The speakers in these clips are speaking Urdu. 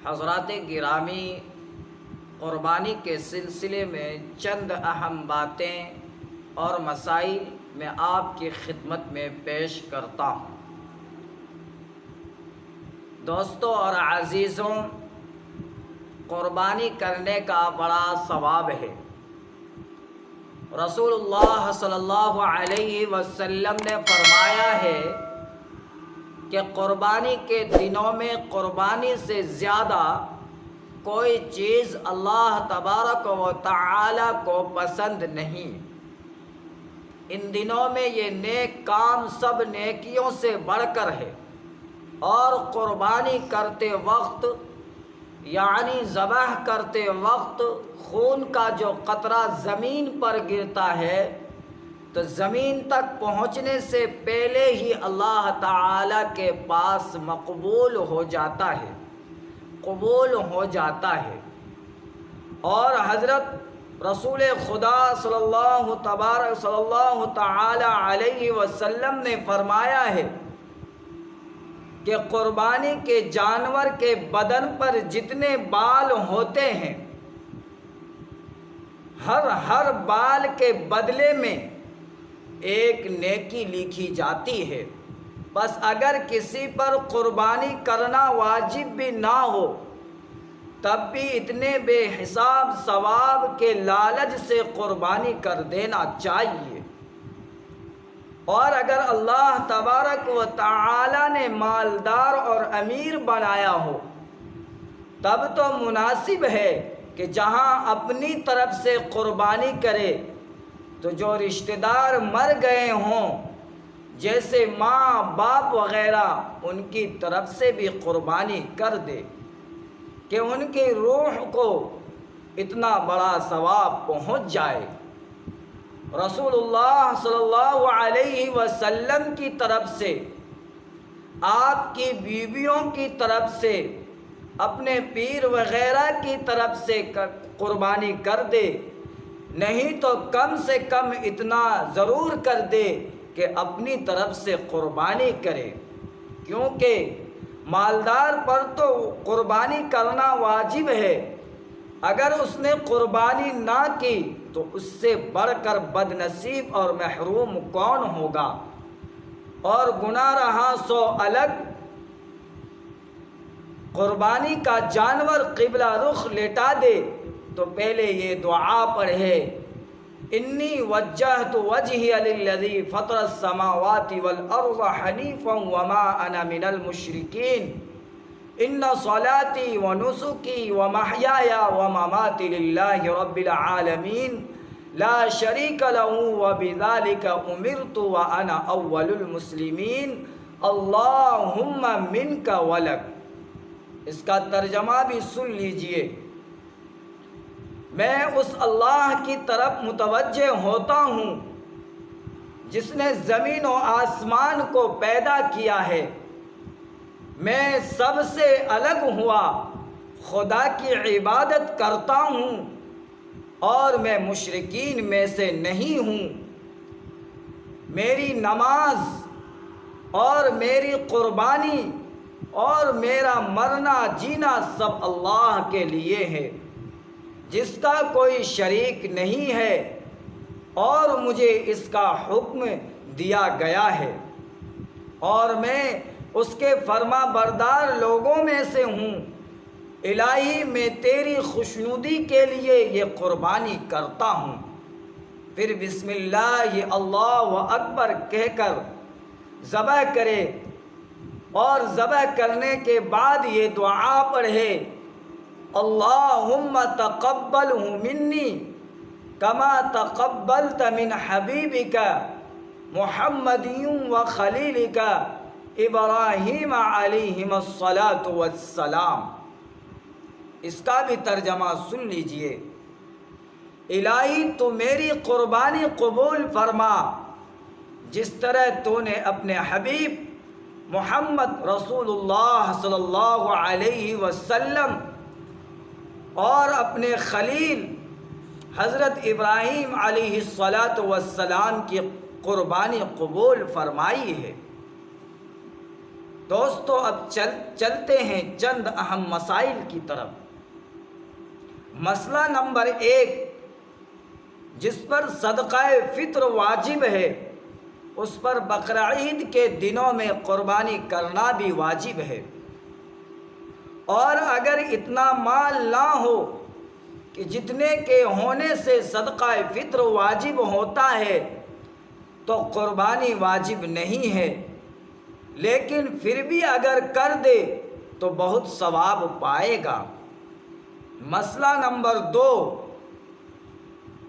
حضرات گرامی، قربانی کے سلسلے میں چند اہم باتیں اور مسائل میں آپ کی خدمت میں پیش کرتا ہوں۔ دوستوں اور عزیزوں، قربانی کرنے کا بڑا ثواب ہے۔ رسول اللہ صلی اللہ علیہ وسلم نے فرمایا ہے کہ قربانی کے دنوں میں قربانی سے زیادہ کوئی چیز اللہ تبارک و تعالی کو پسند نہیں۔ ان دنوں میں یہ نیک کام سب نیکیوں سے بڑھ کر ہے، اور قربانی کرتے وقت یعنی ذبح کرتے وقت خون کا جو قطرہ زمین پر گرتا ہے تو زمین تک پہنچنے سے پہلے ہی اللہ تعالی کے پاس مقبول ہو جاتا ہے، قبول ہو جاتا ہے۔ اور حضرت رسول خدا صلی اللہ تعالی علیہ وسلم نے فرمایا ہے کہ قربانی کے جانور کے بدن پر جتنے بال ہوتے ہیں، ہر بال کے بدلے میں ایک نیکی لکھی جاتی ہے۔ بس اگر کسی پر قربانی کرنا واجب بھی نہ ہو تب بھی اتنے بے حساب ثواب کے لالچ سے قربانی کر دینا چاہیے۔ اور اگر اللہ تبارک و تعالی نے مالدار اور امیر بنایا ہو تب تو مناسب ہے کہ جہاں اپنی طرف سے قربانی کرے تو جو رشتہ دار مر گئے ہوں جیسے ماں باپ وغیرہ، ان کی طرف سے بھی قربانی کر دے کہ ان کی روح کو اتنا بڑا ثواب پہنچ جائے۔ رسول اللہ صلی اللہ علیہ وسلم کی طرف سے، آپ کی بیویوں کی طرف سے، اپنے پیر وغیرہ کی طرف سے قربانی کر دے، نہیں تو کم سے کم اتنا ضرور کر دے کہ اپنی طرف سے قربانی کرے، کیونکہ مالدار پر تو قربانی کرنا واجب ہے۔ اگر اس نے قربانی نہ کی تو اس سے بڑھ کر بد نصیب اور محروم کون ہوگا؟ اور گناہ رہا سو الگ، قربانی کا جانور قبلہ رخ لٹا دے تو پہلے یہ دعا پڑھے، انی وجہت وجہی للذی فطر السماوات والارض حنیفا وما انا من المشرکین ان صلاتی ونسکی ومحیای ومماتی للہ رب العالمین لا شریک لہ وبذالک امرت وانا اول المسلمین اللہم منک ولک۔ اس کا ترجمہ بھی سن لیجئے۔ میں اس اللہ کی طرف متوجہ ہوتا ہوں جس نے زمین و آسمان کو پیدا کیا ہے۔ میں سب سے الگ ہوا خدا کی عبادت کرتا ہوں اور میں مشرکین میں سے نہیں ہوں۔ میری نماز اور میری قربانی اور میرا مرنا جینا سب اللہ کے لیے ہے، جس کا کوئی شریک نہیں ہے، اور مجھے اس کا حکم دیا گیا ہے، اور میں اس کے فرما بردار لوگوں میں سے ہوں۔ الہی میں تیری خوشنودی کے لیے یہ قربانی کرتا ہوں۔ پھر بسم اللہ اللہ اکبر کہہ کر ذبح کرے، اور ذبح کرنے کے بعد یہ دعا پڑھے، اللہم تقبلہ منی کما تقبلت من حبیبک محمد و خلیلک ابراہیم علیہ الصلاۃ والسلام۔ اس کا بھی ترجمہ سن لیجئے۔ الہی تو میری قربانی قبول فرما جس طرح تو نے اپنے حبیب محمد رسول اللہ صلی اللہ علیہ وسلم اور اپنے خلیل حضرت ابراہیم علیہ السلام کی قربانی قبول فرمائی ہے۔ دوستو اب چلتے ہیں چند اہم مسائل کی طرف۔ مسئلہ نمبر 1، جس پر صدقہ فطر واجب ہے اس پر بقرعید کے دنوں میں قربانی کرنا بھی واجب ہے، اور اگر اتنا مال نہ ہو کہ جتنے کے ہونے سے صدقہ فطر واجب ہوتا ہے تو قربانی واجب نہیں ہے، لیکن پھر بھی اگر کر دے تو بہت ثواب پائے گا۔ مسئلہ نمبر 2،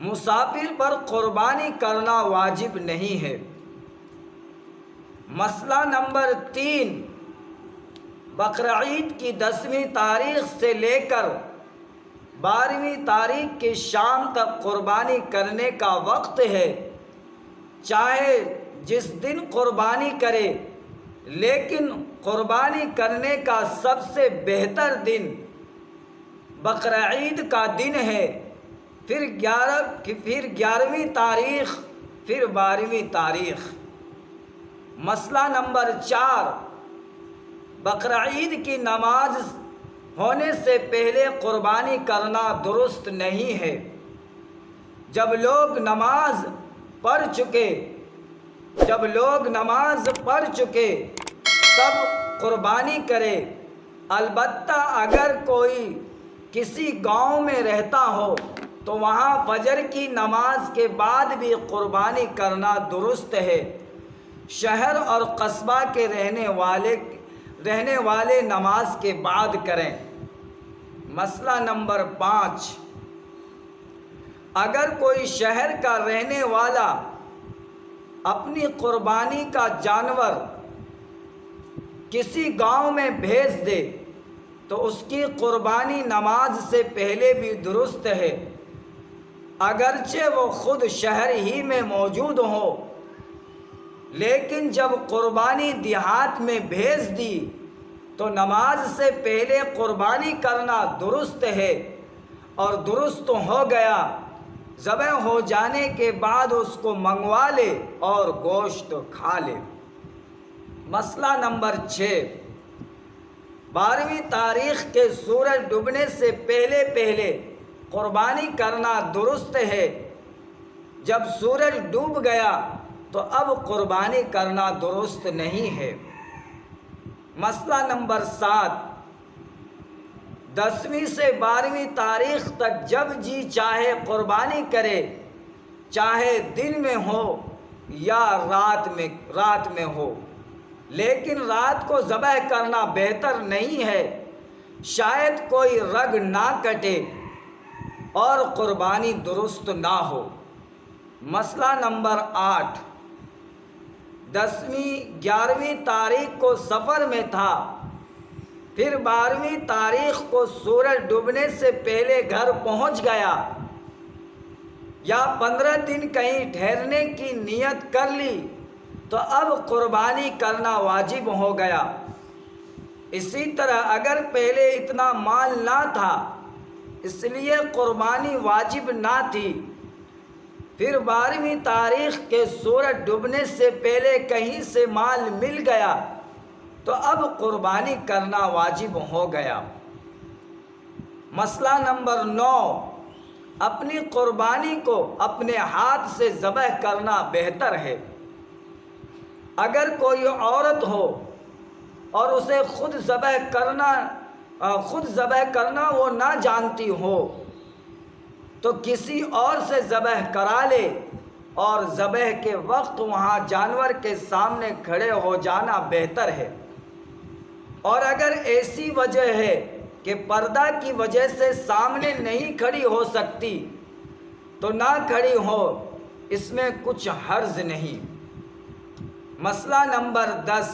مسافر پر قربانی کرنا واجب نہیں ہے۔ مسئلہ نمبر 3، بقرعید کی 10ویں تاریخ سے لے کر 12ویں تاریخ کی شام تک قربانی کرنے کا وقت ہے، چاہے جس دن قربانی کرے، لیکن قربانی کرنے کا سب سے بہتر دن بقرعید کا دن ہے، پھر 11ویں تاریخ، پھر 12ویں تاریخ۔ مسئلہ نمبر 4، بقرعید کی نماز ہونے سے پہلے قربانی کرنا درست نہیں ہے۔ جب لوگ نماز پڑھ چکے تب قربانی کرے، البتہ اگر کوئی کسی گاؤں میں رہتا ہو تو وہاں فجر کی نماز کے بعد بھی قربانی کرنا درست ہے۔ شہر اور قصبہ کے رہنے والے نماز کے بعد کریں۔ مسئلہ نمبر 5، اگر کوئی شہر کا رہنے والا اپنی قربانی کا جانور کسی گاؤں میں بھیج دے تو اس کی قربانی نماز سے پہلے بھی درست ہے، اگرچہ وہ خود شہر ہی میں موجود ہو، لیکن جب قربانی دیہات میں بھیج دی تو نماز سے پہلے قربانی کرنا درست ہے، اور درست ہو گیا، ذبح ہو جانے کے بعد اس کو منگوا لے اور گوشت کھا لے۔ مسئلہ نمبر 6، 12ویں تاریخ کے سورج ڈوبنے سے پہلے قربانی کرنا درست ہے، جب سورج ڈوب گیا تو اب قربانی کرنا درست نہیں ہے۔ مسئلہ نمبر 7، 10ویں سے 12ویں تاریخ تک جب جی چاہے قربانی کرے، چاہے دن میں ہو یا رات میں ہو، لیکن رات کو ذبح کرنا بہتر نہیں ہے، شاید کوئی رگ نہ کٹے اور قربانی درست نہ ہو۔ مسئلہ نمبر 8، 10ویں 11ویں تاریخ کو سفر میں تھا، پھر 12ویں تاریخ کو سورج ڈوبنے سے پہلے گھر پہنچ گیا، یا 15 دن کہیں ٹھہرنے کی نیت کر لی تو اب قربانی کرنا واجب ہو گیا۔ اسی طرح اگر پہلے اتنا مال نہ تھا اس لیے قربانی واجب نہ تھی، پھر 12ویں تاریخ کے سورج ڈوبنے سے پہلے کہیں سے مال مل گیا تو اب قربانی کرنا واجب ہو گیا۔ مسئلہ نمبر 9، اپنی قربانی کو اپنے ہاتھ سے ذبح کرنا بہتر ہے۔ اگر کوئی عورت ہو اور اسے خود ذبح کرنا وہ نہ جانتی ہو تو کسی اور سے ذبح کرا لے، اور ذبح کے وقت وہاں جانور کے سامنے کھڑے ہو جانا بہتر ہے۔ اور اگر ایسی وجہ ہے کہ پردہ کی وجہ سے سامنے نہیں کھڑی ہو سکتی تو نہ کھڑی ہو، اس میں کچھ حرج نہیں۔ مسئلہ نمبر 10،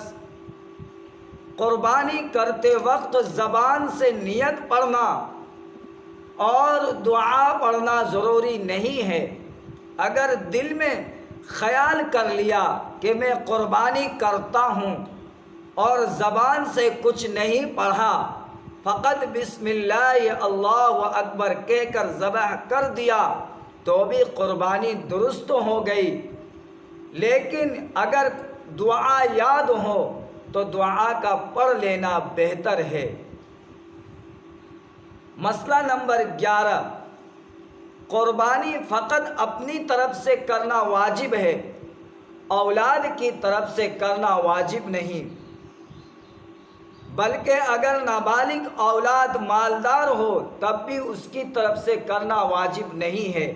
قربانی کرتے وقت زبان سے نیت پڑھنا اور دعا پڑھنا ضروری نہیں ہے۔ اگر دل میں خیال کر لیا کہ میں قربانی کرتا ہوں اور زبان سے کچھ نہیں پڑھا، فقط بسم اللہ اللہ اکبر کہہ کر ذبح کر دیا تو بھی قربانی درست ہو گئی، لیکن اگر دعا یاد ہو تو دعا کا پڑھ لینا بہتر ہے۔ مسئلہ نمبر 11، قربانی فقط اپنی طرف سے کرنا واجب ہے، اولاد کی طرف سے کرنا واجب نہیں، بلکہ اگر نابالغ اولاد مالدار ہو تب بھی اس کی طرف سے کرنا واجب نہیں ہے،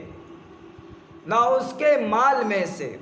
نہ اس کے مال میں سے۔